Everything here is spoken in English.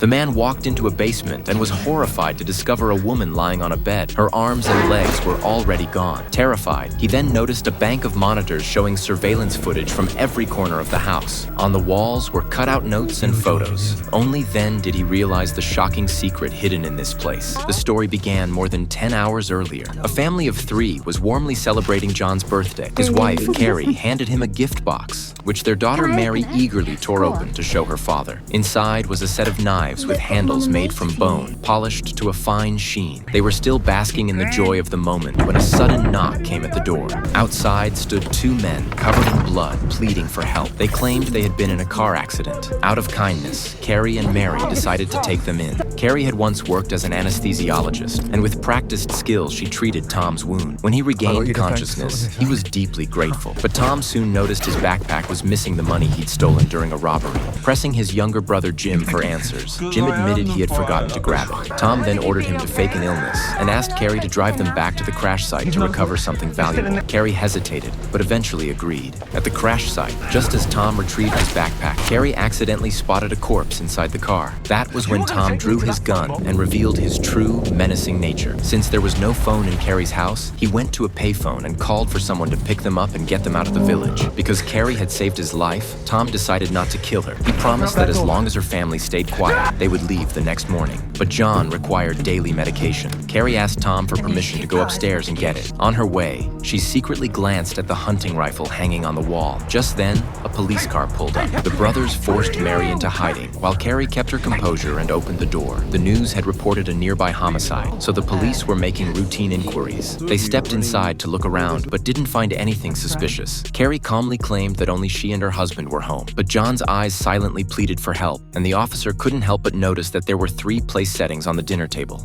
The man walked into a basement and was horrified to discover a woman lying on a bed. Her arms and legs were already gone. Terrified, he then noticed a bank of monitors showing surveillance footage from every corner of the house. On the walls were cutout notes and photos. Only then did he realize the shocking secret hidden in this place. The story began more than 10 hours earlier. A family of 3 was warmly celebrating John's birthday. His wife, Carrie, handed him a gift box, which their daughter Mary eagerly tore open to show her father. Inside was a set of knives with handles made from bone, polished to a fine sheen. They were still basking in the joy of the moment when a sudden knock came at the door. Outside stood 2 men, covered in blood, pleading for help. They claimed they had been in a car accident. Out of kindness, Carrie and Mary decided to take them in. Carrie had once worked as an anesthesiologist, and with practiced skill, she treated Tom's wound. When he regained consciousness, he was deeply grateful. But Tom soon noticed his backpack was missing the money he'd stolen during a robbery. Pressing his younger brother Jim for answers, Jim admitted he had forgotten to grab it. Tom then ordered him to fake an illness and asked Carrie to drive them back to the crash site to recover something valuable. Carrie hesitated, but eventually agreed. At the crash site, just as Tom retrieved his backpack, Carrie accidentally spotted a corpse inside the car. That was when Tom drew his gun and revealed his true, menacing nature. Since there was no phone in Carrie's house, he went to a payphone and called for someone to pick them up and get them out of the village. Because Carrie had saved his life, Tom decided not to kill her. He promised that as long as her family stayed quiet, they would leave the next morning. But John required daily medication. Carrie asked Tom for permission to go upstairs and get it. On her way, she secretly glanced at the hunting rifle hanging on the wall. Just then, a police car pulled up. The brothers forced Mary into hiding, while Carrie kept her composure and opened the door. The news had reported a nearby homicide, so the police were making routine inquiries. They stepped inside to look around, but didn't find anything suspicious. Carrie calmly claimed that only she and her husband were home, but John's eyes silently pleaded for help, and the officer couldn't help but notice that there were 3 place settings on the dinner table.